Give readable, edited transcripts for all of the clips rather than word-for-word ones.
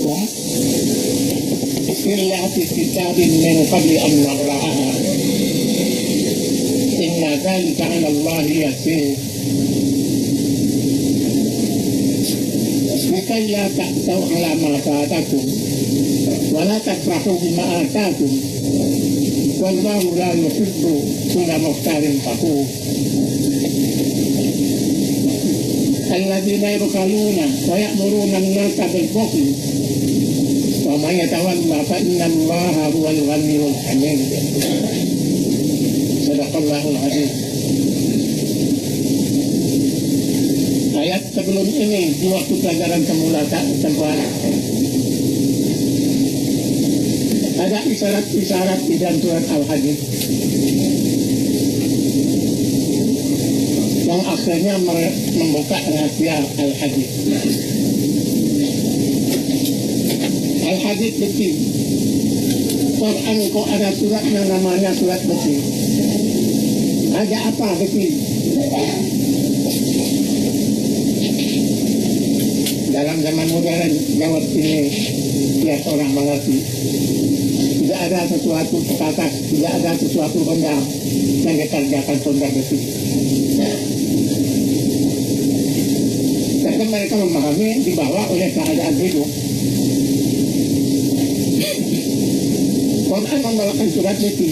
surah Bismillah fi kitabin min qabli an nabra'aha inna dhalika 'ala Allah yasir لكي لا تأسوا على ما فاتكم ولا تفرحوا بما آتاكم والله لا يحب كل مختال فخور الذين يبخلون ويأمرون الناس بالبخل ومن يتولى فإن الله هو الغني الحميد صدق الله العظيم. Ayat sebelum ini di waktu pelajaran semula tempat ada isyarat-isyarat di dalam surat Al-Hadid yang akhirnya membuka rahasia Al-Hadid. Al-Hadid besi. Quran kok ada suratnya namanya surat besi. Ada apa besi? Dalam zaman modern jawab ini tiap orang mengerti. Tidak ada sesuatu pekakas, tidak ada sesuatu benda yang dikerjakan benda besi. Tapi mereka memahami dibawa oleh keadaan hidup. Quran membawakan surat besi.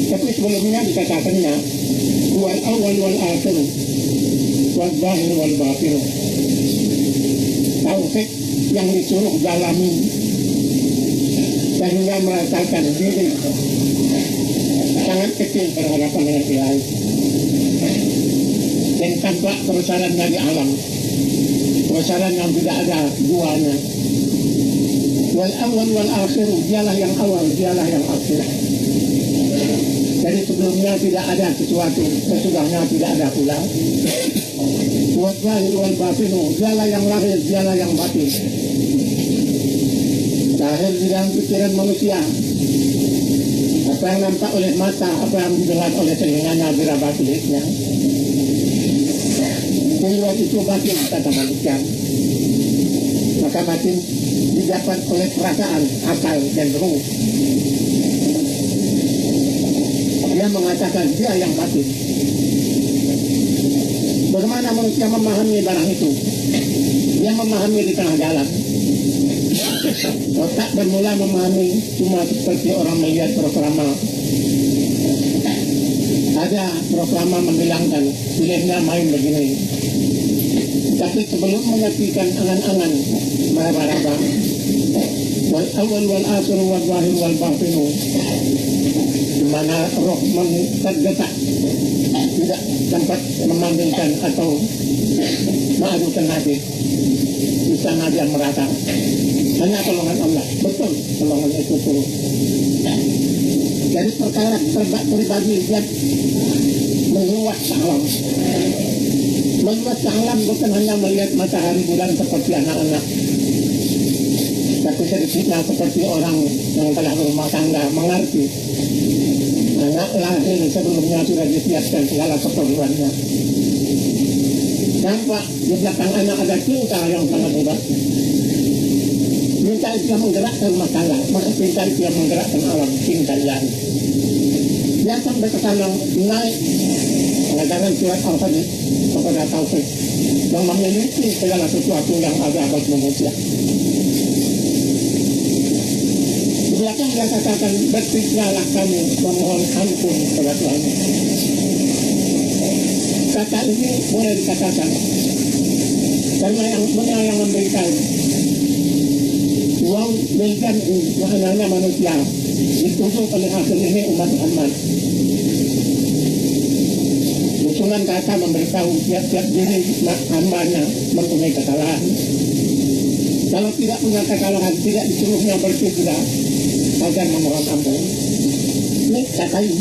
Tapi sebelumnya dikatakannya wal awal wal akhir wal zahir wal batin. Tauhid yang disuruh dalami sehingga merasakan diri sangat kecil berhadapan dengan Tuhan dan tanpa kebesaran dari alam, kebesaran yang tidak ada duanya. Wal awal wal akhir, dialah yang awal, dialah yang akhir. Jadi sebelumnya tidak ada sesuatu, sesudahnya tidak ada pula. Wal zahir wal batin, dialah yang lahir, dialah yang batin. Lahir di dalam pikiran manusia. Apa yang nampak oleh mata, apa yang didengar oleh telinganya, diraba kulitnya. Di luar itu batin kata manusia. Maka batin didapat oleh perasaan, akal dan ruh. Dia mengatakan dia yang batin. Bagaimana manusia memahami barang itu? Dia memahami di tengah jalan. Otak bermula memahami cuma seperti orang melihat proklama. Ada proklama membilangkan pilihnya main begini. Tapi sebelum menyaksikan angan-angan meraba-raba wal awal wal akhir wal zahir wal batin, di mana roh tergetak, tidak sempat memanggilkan atau mengadukan hati, di sana dia merata hanya tolongan Allah. Betul, tolongan itu turun. Jadi perkara pribadi dia meluas alam. Meluas alam bukan hanya melihat matahari bulan seperti anak-anak, tapi sedikitnya seperti orang yang telah berumah tangga mengerti. Anak lahir sebelumnya sudah disiapkan segala keperluannya. Nampak di belakang anak ada cinta yang sangat hebat. Cinta itu yang menggerakkan rumah tangga, maka cinta itu yang menggerakkan alam, cinta yang dia sampai ke sana naik pengajaran surat Al-Hadid kepada tauhid yang memiliki segala sesuatu yang ada bagi manusia. Di belakang dia katakan berpikirlah kami memohon ampun kepada Tuhan. Kata ini boleh dikatakan karena yang benar yang memberikan uang berikan maknanya manusia ditujukan oleh hasil ini umat Muhammad. Usulan kata memberitahu tiap-tiap diri hambanya mempunyai kesalahan. Kalau tidak punya kesalahan, tidak disuruhnya berpikir agar memohon ampun. Ini kata ini.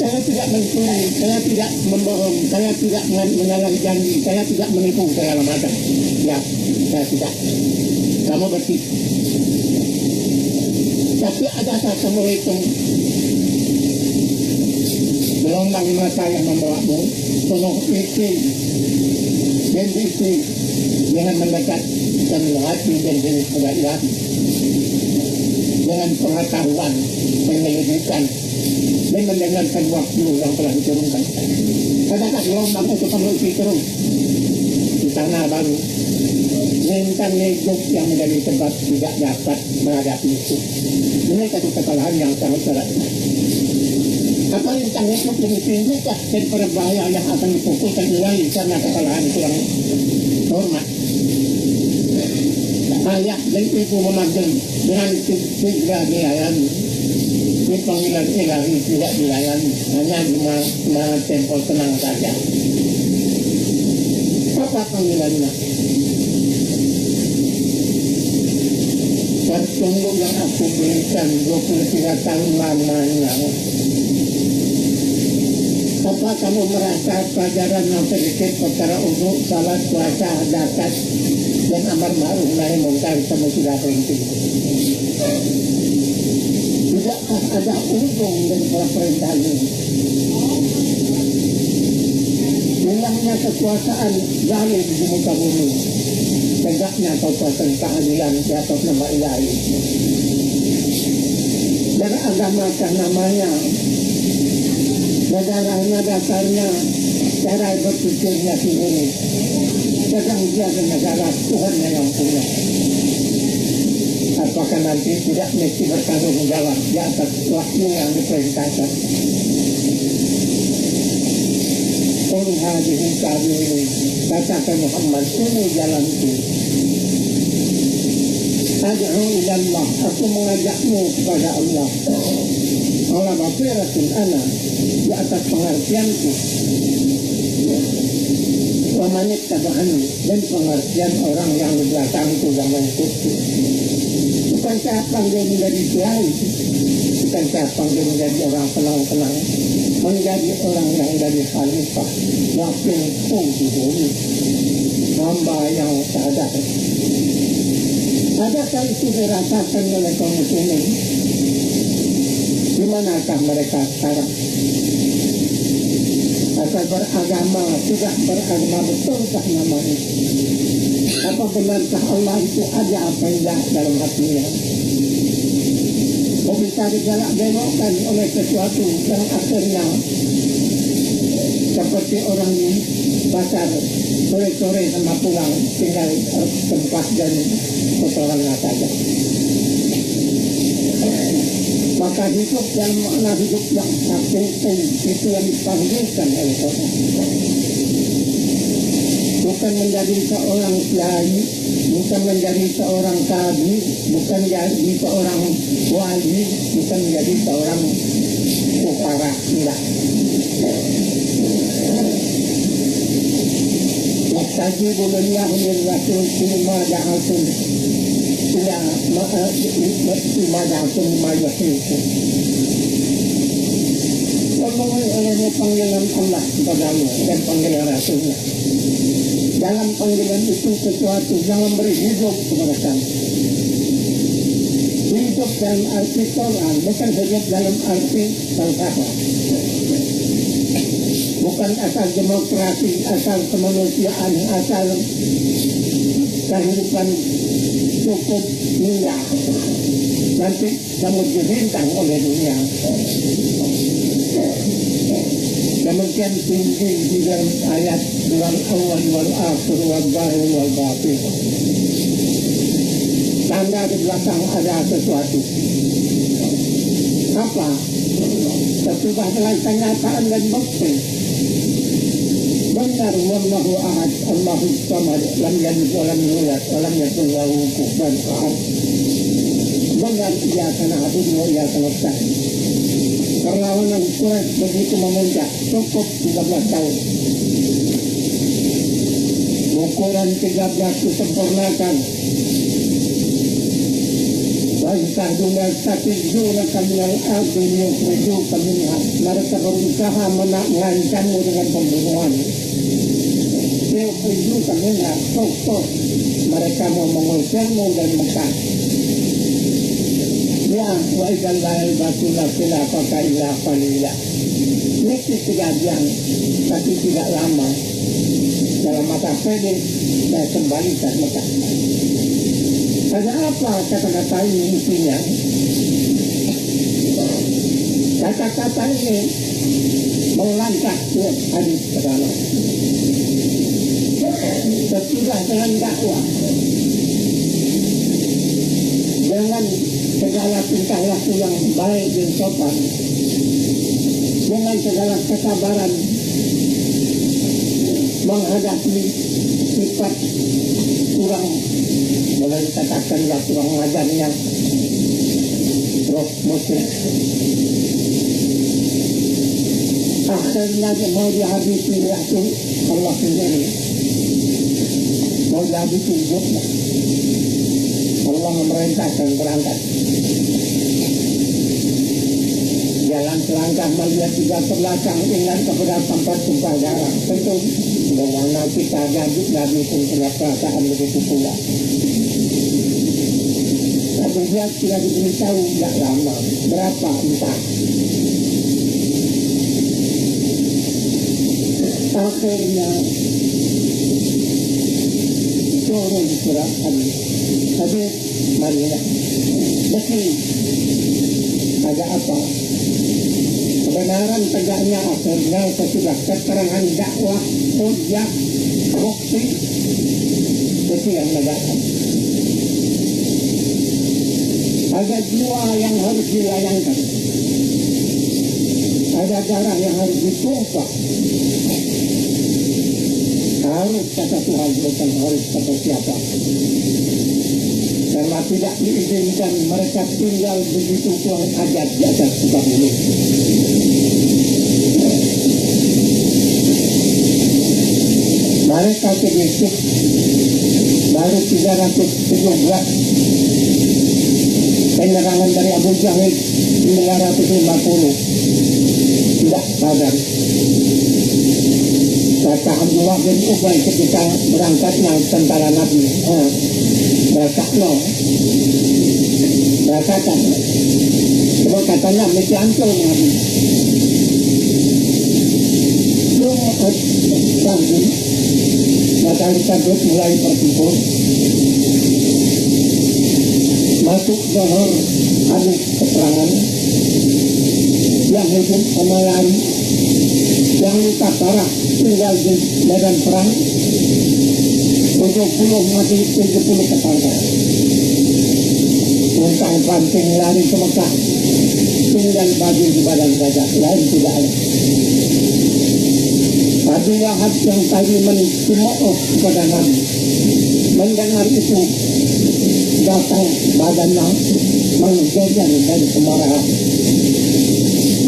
Saya tidak mencuri, saya tidak membohong, saya tidak menyalahi janji, saya tidak menipu segala macam. Ya, saya tidak. Kamu bersih. Tapi ada satu menghitung gelombang masa yang membawamu penuh isi dan istri jangan mendekat dan menghati dan jenis pengadilan dengan pengetahuan penyelidikan dan mendengarkan waktu yang telah diturunkan. Kadang-kadang gelombang itu perlu terus di sana baru menentang hidup yang menjadi sebab tidak dapat menghadapi itu. Ini satu kesalahan yang sangat berat. Apa tentang hidup lebih tinggi daripada bahaya yang akan dipukulkan kembali karena kesalahan kurang hormat. Ayah dan ibu memanggil dengan tidak dilayani. Ini panggilan ilahi tidak dilayani, hanya cuma tempo tenang saja. Apa panggilannya? Sungguh yang aku berikan 23 tahun lamanya. Apa kamu merasa pelajaran yang sedikit perkara untuk salat, puasa, zakat dan amar ma'ruf nahi munkar kamu sudah berhenti? Tidakkah ada ujung dari perintah ini? Hilangnya kekuasaan zalim di muka bumi, tegaknya kekuasaan keadilan di atas nama ilahi. Dan agama namanya, negaranya dasarnya, cara berpikirnya sendiri. Sedang dia negara Tuhan yang punya. Apakah nanti tidak mesti bertanggung jawab di atas waktu yang diperintahkan? Hadhihi sabili, katakan Muhammad, ini jalanku. Ad'u ila Allah, aku mengajakmu kepada Allah. Allah basiratin ana, di atas pengertianku. Wa man ittaba'ani, dan pengertian orang yang di belakangku yang mengikutku. Bukan siapa yang menjadi kiai, bukan siapa yang menjadi orang tenang-tenang, menjadi orang yang dari khalifah, wakil di bumi, hamba yang sadar. Adakah itu dirasakan oleh kaum muslimin? Di manakah mereka sekarang? Asal beragama, tidak beragama, betulkah namanya? Apa benarkah Allah itu ada apa tidak dalam hatinya? Bisa digalak belokkan oleh sesuatu yang akhirnya seperti orang di pasar sore-sore sama pulang tinggal tempat dan kotorannya saja. Maka hidup dalam makna hidup yang hakiki itu yang dipanggilkan oleh Tuhan. Bukan menjadi seorang kiai, bukan menjadi seorang tabi, bukan menjadi seorang wali, bukan menjadi seorang ukara, tidak. Wastajibu lillahi min rasul kulma da'atum ila ma da'atum ma yuhikum. Memenuhi olehnya panggilan Allah kepadamu dan panggilan Rasulnya. Dalam panggilan itu sesuatu yang memberi hidup kepada kamu. Hidup dalam arti Quran, bukan hidup dalam arti falsafah. Bukan asal demokrasi, asal kemanusiaan, asal kehidupan cukup indah. Nanti kamu dihintang oleh dunia. Demikian tinggi di dalam ayat wal awal wal akhir wal zahir wal batin. Tanda di belakang ada sesuatu. Apa? Sesudah dengan kenyataan dan bukti. Benar wallahu ahad, Allahu samad, lam yalid wa lam yulad wa lam yakul lahu kufuwan ahad. Benar iyyaka na'budu wa iyyaka nasta'in. Perlawanan Quraisy begitu memuncak, cukup 13 tahun. Ukuran 13 disempurnakan. Bangsa dunia tatijunaka minal ardi liyukhrijuka minha. Mereka berusaha mengancammu dengan pembunuhan. Liyukhrijuka minha, tok. Mereka mau mengusirmu dari Mekah. Ya, wa idzal batula khilafaka illa qalila. Ini kejadian, tapi tidak lama. dalam masa pede saya kembali ke Mekah. Ada apa kata-kata ini isinya? Kata-kata ini melangkah buat hadis ke dalam. Sesudah dengan dakwah, dengan segala tingkah laku yang baik dan sopan, dengan segala kesabaran menghadapi sifat kurang, boleh dikatakanlah kurang ajarnya roh muslim. Akhirnya mau dihabisi waktu Allah sendiri, mau dihabisi hidupnya. Allah memerintahkan berangkat. Jalan selangkah melihat juga ke belakang, ingat kepada tempat tumpah darah. Tentu bagaimana kita jadi Nabi pun punya perasaan begitu pula. Tapi dia tidak diberitahu tidak lama, berapa entah. Akhirnya turun surat hadis Madinah. Meski ada apa? Kebenaran tegaknya akhirnya sesudah keterangan dakwah, hujjah, bukti itu yang menegakkan. Ada jiwa yang harus dilayangkan, ada darah yang harus ditumpah. Harus kata Tuhan, bukan harus kata siapa. Karena tidak diizinkan mereka tinggal begitu kurang ajar di atas muka bumi. Mereka sedikit baru 317 penyerangan dari Abu Jahil 950 tidak sadar. Kata Abdullah bin Ubay ketika berangkatnya tentara Nabi, berangkatan. Cuma katanya mesti ancol Nabi. Pagi, matahari terbit mulai bertimbul. Masuk zohor, habis peperangan. Yang hidup sama lari, yang luka parah tinggal di medan perang, 70 mati, 70 ketangkap. Tentang panting lari ke Mekah, tinggal baju di badan saja, lain tidak ada. Abu Lahab yang tadi mencemooh kepada Nabi, mendengar itu datang badannya menggejar dari kemarahan.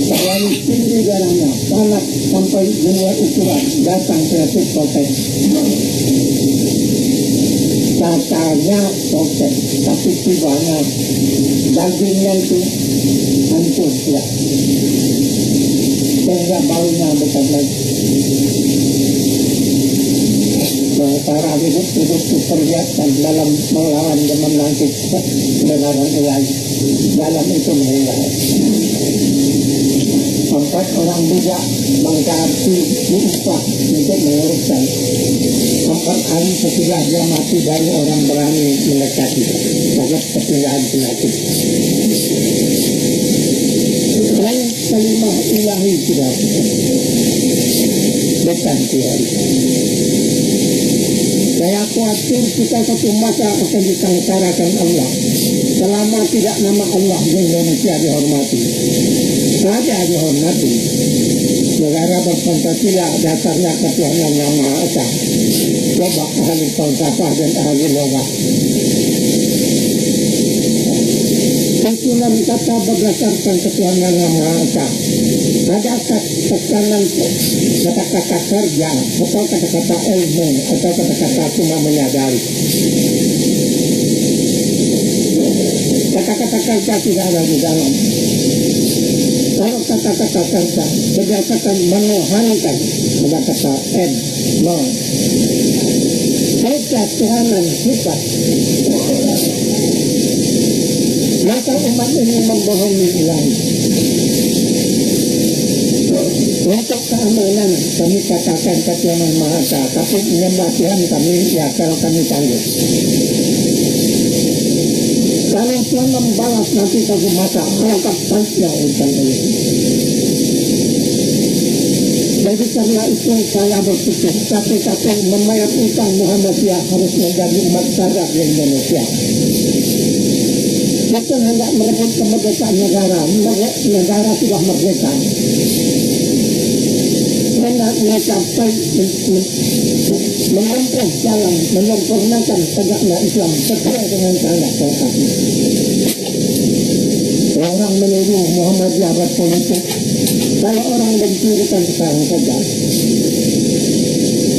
Terlalu tinggi darahnya, panas sampai luar ukuran, datang ke protes. Katanya protes, tapi tibanya dagingnya itu hancur sudah. Sehingga baunya bukan lagi. Para hidup diperlihatkan dalam melawan dan menangkis kebenaran ilahi. Dalam itu meninggal. 4 orang budak bangsa api diupah untuk menguruskan. 4 hari sesudah dia mati dari orang berani mendekati. Sangat ketinggalan penyakit. Selain kalimah ilahi sudah bukan teori. Saya khawatir kita satu masa akan disengsarakan Allah selama tidak nama Allah di Indonesia dihormati. Saja dihormati. Negara berpancasila dasarnya ketuhanan yang Maha Esa. Coba ahli falsafah dan ahli logak. Susunan kata berdasarkan ketuhanan yang Maha Esa. Adakah tekanan kata-kata kerja atau kata-kata ilmu atau kata-kata cuma menyadari? Kata-kata kerja tidak ada di dalam. Kalau kata-kata kerja berdasarkan menuhankan, ada kata no. Ketuhanan sifat. Maka umat ini membohongi ilahi. Untuk keamanan kami katakan ke Tuhan Yang Maha Esa, tapi menyembah Tuhan kami ya kalau kami sanggup. Kalau Tuhan membalas nanti satu masa, alangkah baiknya urusan ini. Jadi karena itu saya berpikir satu-satu membayar utang Muhammadiyah harus menjadi umat sadar di Indonesia. Bukan hendak merebut kemerdekaan negara, negara sudah merdeka. Hendak mencapai menempuh jalan, menyempurnakan tegaknya Islam sesuai dengan kehendak Tuhan. Orang menuduh Muhammadiyah berpolitik. Kalau orang mencurikan sekarang saja,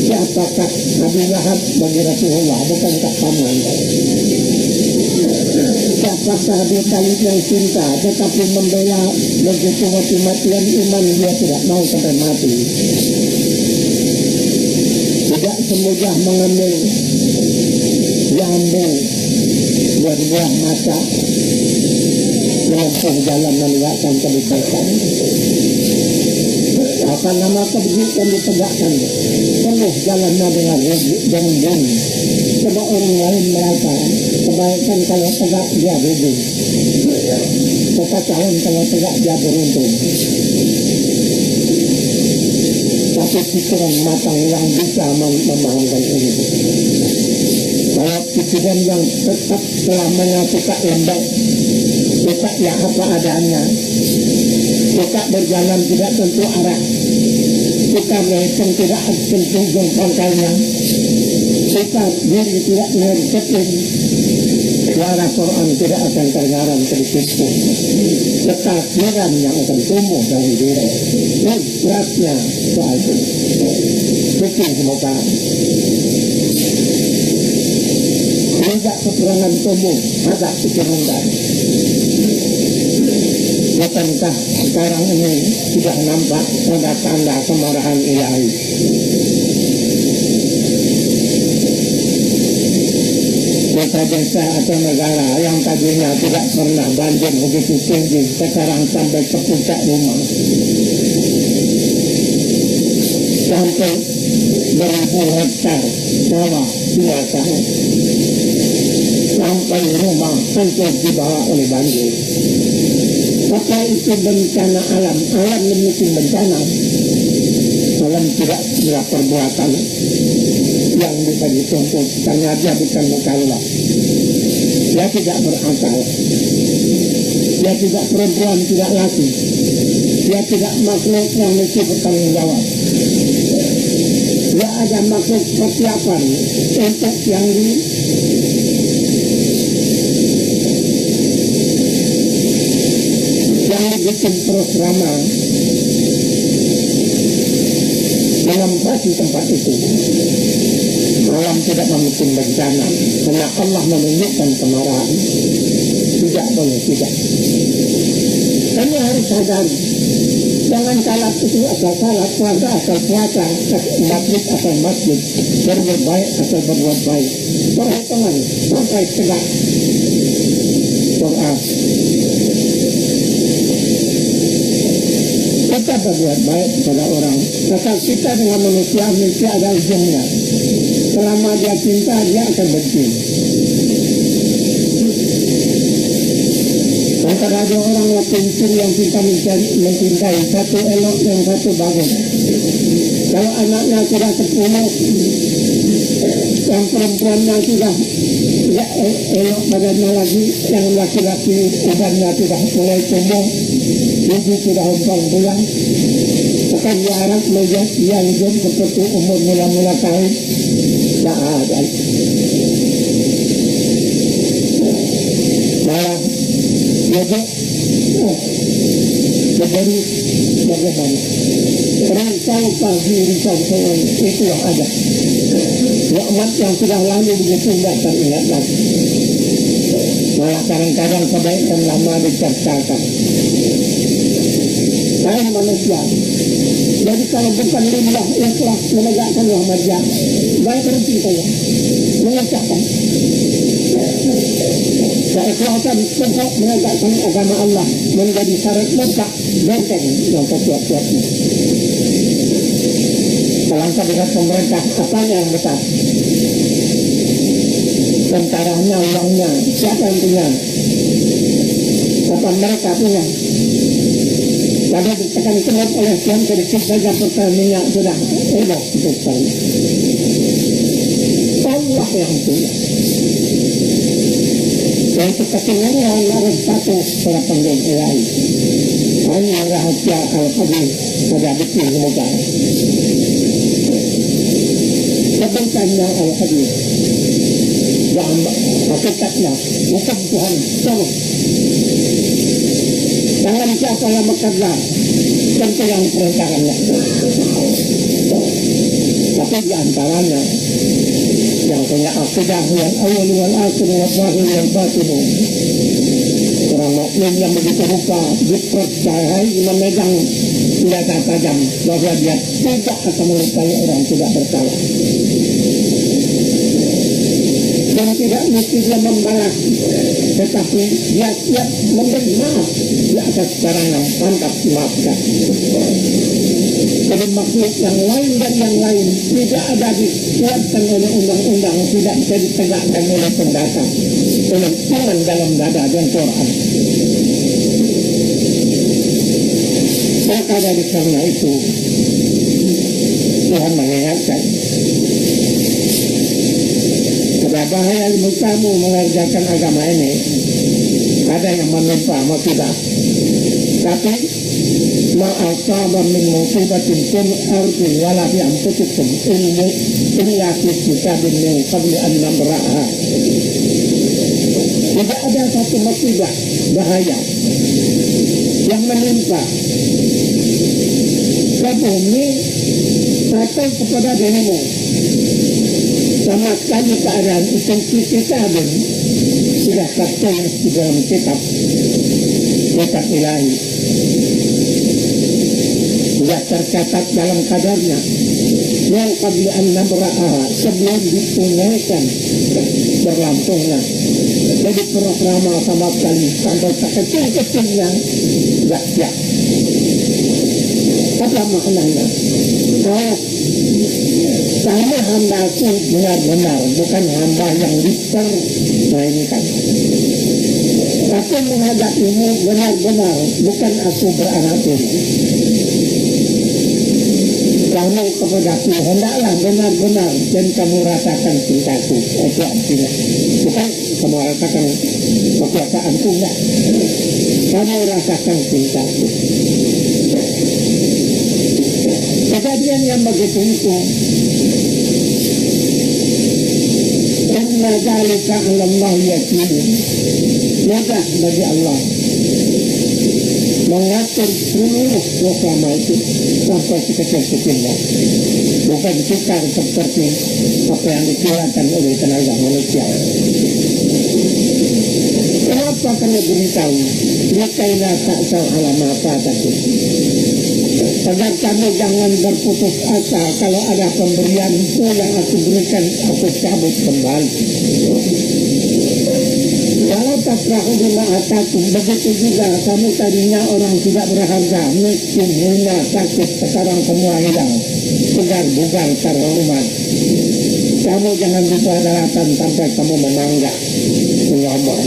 siapakah Abu Lahab bagi Rasulullah, bukankah paman? Siapakah Abu Talib yang cinta tetapi membela begitu mati-matian iman dia tidak mau sampai mati? Tidak semudah mengambil jambu berbuah mata menempuh jalan menegakkan kebebasan. Apa nama kebebasan ditegakkan? Penuh jalannya dengan jangan. Coba orang lain merasa kebaikan kalau tegak dia rugi, kekacauan kalau tegak dia beruntung. Tapi pikiran matang yang bisa memahamkan ini. Kalau pikiran yang tetap selamanya suka lembek, suka ya apa adanya, suka berjalan tidak tentu arah, suka meleceng tidak tentu ujung pangkalnya, suka diri tidak mengerti, suara Quran tidak akan tergarang sedikit pun. Kekafiran yang akan tumbuh dari diri. Dan beratnya soal itu. Pikir semoga. Tidak keperangan tumbuh, ada pikiran dari. Bukankah sekarang ini sudah nampak tanda-tanda kemarahan ilahi? Desa-desa atau negara yang tadinya tidak pernah banjir begitu tinggi, sekarang sampai ke puncak rumah. Sampai beribu hektar sawah binatang. Sampai rumah hancur dibawa oleh banjir. Apa itu bencana alam? Alam memiliki bencana. Alam tidak perbuatan yang bisa dituntut karena dia bukan mukallaf. Dia tidak berakal. Dia tidak perempuan, tidak laki. Dia tidak makhluk yang mesti bertanggung jawab. Dia ada makhluk persiapan untuk yang dibikin programa menempati tempat itu. Alam tidak membuat bencana karena Allah menunjukkan kemarahan. Tidak boleh, tidak. Kami harus sadari, jangan salat itu asal salat, puasa asal puasa, masjid asal masjid, berbuat baik asal berbuat baik. Perhitungan sampai tegak Quran. Kita berbuat baik kepada orang. Asal kita dengan manusia ada ujungnya. Selama dia cinta, dia akan benci. Antara ada orang yang pencuri yang cinta mencintai, satu elok yang satu bagus. Kalau anaknya sudah 10, yang perempuannya sudah tidak elok badannya lagi, yang laki-laki ubannya sudah mulai tumbuh, ibu sudah umpang pulang, akan diharap melihat yang hidup seperti umur mula-mula kawin. Tak ada. Malah jadi menjadi bagaimana? Rancang pagi risau sayang itu yang ada. Nikmat yang sudah lalu begitu tidak teringat lagi. Malah kadang-kadang kebaikan lama diceritakan. Saya manusia. Jadi kalau bukan lillah ikhlas menegakkan Muhammadiyah, baik berhenti saya mengesahkan. Keikhlasan sebab menegakkan agama Allah menjadi syarat mutlak benteng yang kuat-kuatnya. Alangkah dengan pemerintah apanya yang besar? Tentaranya, uangnya, siapa yang punya? Apa mereka punya? Pada ditekan keluar oleh Tuhan sedikit saja pertanian sudah enak sekali. Allah yang punya. Dan keketingannya harus patuh pada panggung ilahi. Hanya rahasia Al-Qadir pada bukti semoga. Kebentannya Al-Qadir. Dan hakikatnya bukan Tuhan tolong. Jangan siapa yang bekerja tentu yang perintahkannya. Tapi di antaranya yang punya akidah yang awal wal akhir wal zahir wal batin. Orang mukmin yang begitu rupa dipercayai memegang senjata tajam bahwa dia tidak akan melukai orang tidak bersalah. Dan tidak mesti dia membalas, tetapi dia siap memberi maaf di atas cara yang pantas dimaafkan. Jadi makhluk yang lain dan yang lain tidak ada dikuatkan oleh undang-undang, tidak bisa ditegakkan oleh pendata, oleh Tuhan dalam dada dan Quran. Maka dari karena itu Tuhan mengingatkan, ada bahaya bagi kamu mengerjakan agama ini. Ada yang menimpa mau tidak. Tapi ma'asaba min musibatin fil ardi wala fi anfusikum illa fi kitabin min qabli an nabra'aha. Tidak ada satu musibah bahaya yang menimpa ke bumi atau kepada dirimu. Sama sekali keadaan itu kita pun sudah tertulis di dalam kitab ilahi. Sudah tercatat dalam kadarnya yang qabli an nabra'aha, sebelum ditunaikan berlangsungnya. Jadi program sama sekali sampai kecil-kecilnya sudah siap. Apa maknanya? Kamu hamba aku benar-benar, bukan hamba yang dipermainkan. Aku menghadapimu benar-benar, bukan aku beranak diri. Kamu kepadaku hendaklah benar-benar dan kamu rasakan cintaku. Itu artinya. Bukan kamu rasakan kekuasaanku, enggak. Kamu rasakan cintaku. Kejadian yang begitu itu inna dzalika 'ala Allah yaqin. Mudah bagi Allah mengatur seluruh programa itu sampai sekecil-kecilnya. Bukan sukar seperti apa yang dikirakan oleh tenaga manusia. Kenapa kena beritahu? Nikailah tak tahu alamat apa tadi. Agar kamu jangan berputus asa kalau ada pemberian yang aku berikan, aku cabut kembali. Kalau tak rahu bima atakum, begitu juga kamu tadinya orang tidak berharga, miskin, hina, sakit, sekarang semua hilang. Segar, bugar, terhormat. Kamu jangan lupa daratan sampai kamu memangga, menyomong.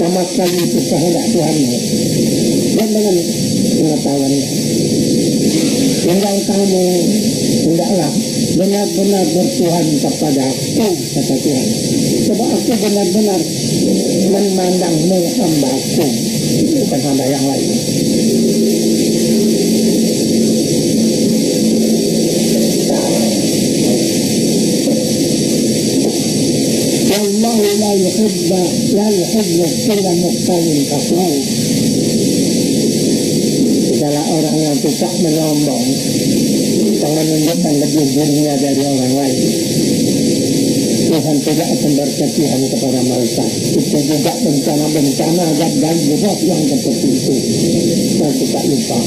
Sama sekali itu kehendak Tuhanmu. Dan dengan pengetahuannya. Tinggal kamu hendaklah benar-benar bertuhan kepada aku, kata Tuhan. Sebab aku benar-benar memandangmu hamba aku, bukan hamba yang lain. Wallahu la yuhibbu kulla mukhtalin fakhur. Segala orang yang suka menyombong, jangan menunjukkan lebih dirinya dari orang lain. Tuhan tidak akan berkasihan kepada mereka. Itu juga bencana-bencana dan berat yang seperti itu. Saya suka lupa.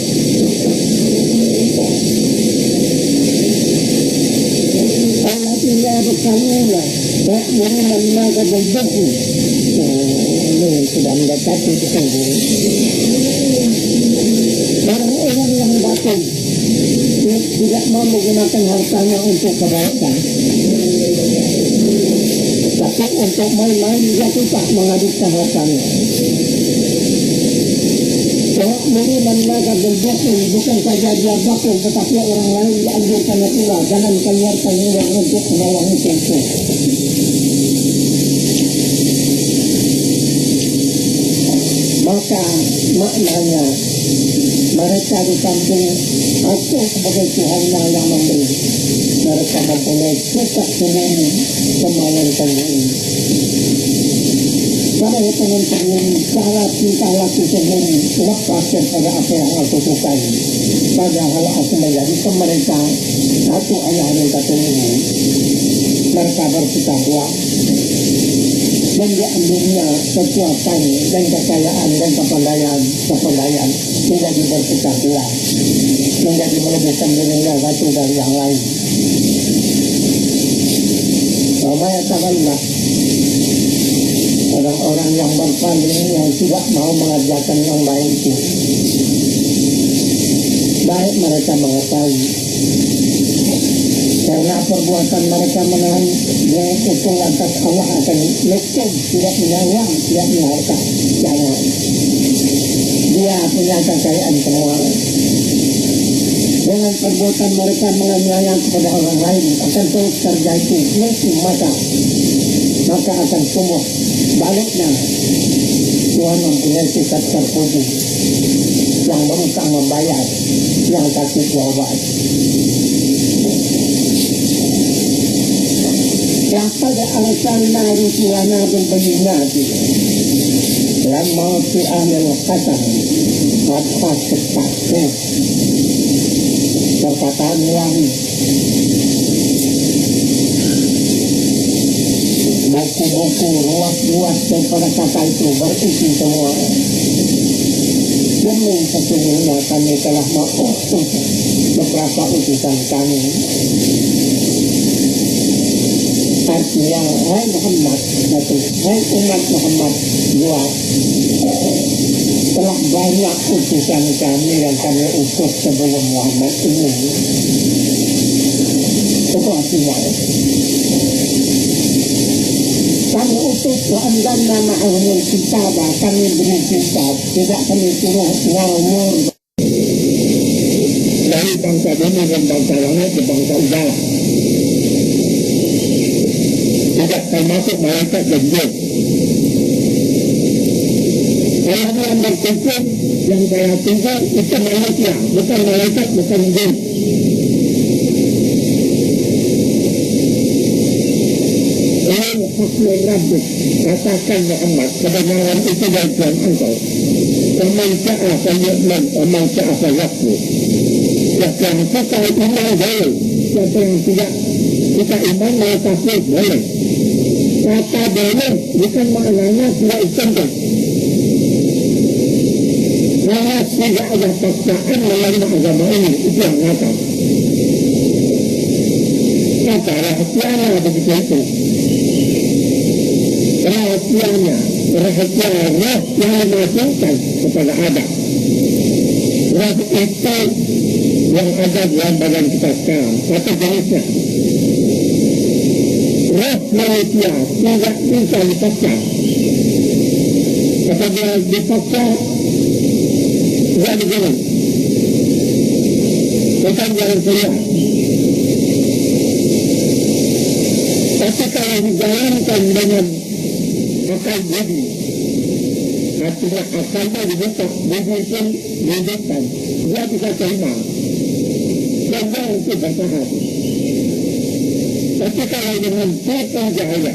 Allah tidak berkalilah. Tak menerima kebenaran. yang sudah mendekati disembunyi. Orang-orang yang datang tidak mau menggunakan hartanya untuk kebaikan, tapi untuk main-main dia tidak menghabiskan hartanya. Orang murid mereka berbakul, bukan saja dia bakul, tetapi orang lain dianjurkan pula jangan keluarkan uang untuk menolong itu. Maka maknanya mereka di kampung atau sebagai Tuhannya yang memberi, mereka mempunyai suka sendiri, kemauan sendiri. Pada teman-teman, cara tingkah laku sendiri lepas kepada apa yang aku sukai. Padahal aku menjadikan mereka satu ayah dan satu ibu. Mereka bersikaplah dan diambilnya kekuatan dan kekayaan dan kepandaian menjadi bersikaplah, menjadi melebihkan dirinya satu dari yang lain. Ramai katakanlah orang-orang yang berpaling yang tidak mau mengajarkan yang baik itu. Baik mereka mengetahui karena perbuatan mereka menahan dia hukum atas Allah akan miskin, tidak punya uang, tidak punya harta. Jangan. Dia punya kekayaan semua. Dengan perbuatan mereka menganiaya kepada orang lain akan terus terjadi miskin maka akan semua baliknya Tuhan mempunyai sifat terpuji yang berusaha membayar, yang kasih jawaban. Yang pada alasan nabi Tuhan berbinati lama fi ahlil qasam atas ketakut perkataan lain buku-buku luas-luas daripada kata itu berisi semua. Demi sesungguhnya kami telah mengutus beberapa utusan kami. Artinya, hai Muhammad, hai umat Muhammad dua, telah banyak utusan kami yang kami utus sebelum Muhammad ini. Itu artinya kami utus dan nama ahli kitab, kami beri kitab, tidak kami suruh ngawur dari bangsa bumi dan bangsa langit ke bangsa udara. Tidak termasuk malaikat dan jin. Allah yang berkumpul yang saya tinggal itu manusia, bukan malaikat, bukan jin. Hakul Rabbik, katakan Muhammad, kebenaran itu dari Tuhan engkau. Waman sa'a falyu'min, waman sa'a falyakfur. Siapa yang suka iman boleh, siapa yang tidak suka iman mau kafir boleh. Kata boleh bukan maknanya tidak izinkan. Karena tidak ada paksaan melalui agama ini, itu yang kata. Kata rahasianya begitu itu. Rahasianya, rahasia roh yang dimasukkan kepada Adam. Roh itu yang ada dalam badan kita sekarang, atau jenisnya. Roh manusia tidak bisa dipaksa. Apabila dipaksa, tidak dijalan. Bukan jalan keluar. Tapi kalau dijalankan dengan akal budi, artinya akalnya dibuka, budi pun dihidupkan, dia bisa terima. Dan dia itu bertahan. Tapi kalau dengan tipu daya,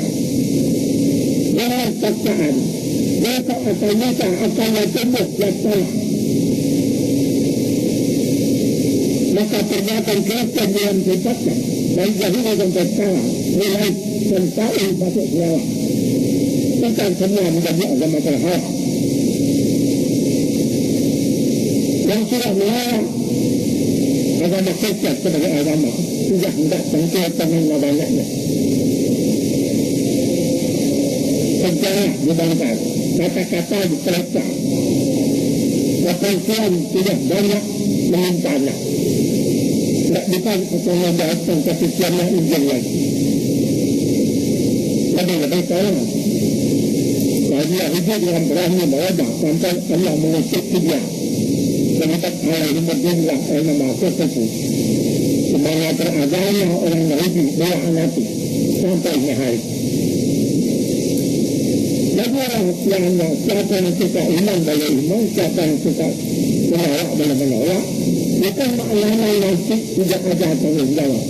dengan paksaan, dia ternyata akalnya tumbuh dan salah. Maka perbuatan Kristen yang sifatnya dari jahil sampai sekarang mulai tentang masuk segala. Bukan semua menjadi agama terhadap yang sudah melarang agama Kristen sebagai agama sudah tidak tentu temannya banyaknya. Sejarah dibangkang kata-kata diterapkan. Perempuan tidak banyak mengintanya. Tak bukan untuk mendatang kepikiran Injil lagi. Lebih tahu. Jadi hidup dengan berani berada sampai Allah mengutuk dia. Sementara hal ini berjumlah nama tersebut. Sebenarnya teradanya orang Yahudi melaknati sampai hari. Bagi orang yang siapa yang suka iman boleh iman, siapa yang suka menolak boleh menolak. Bukan maknanya nanti tidak ada tanggungjawab.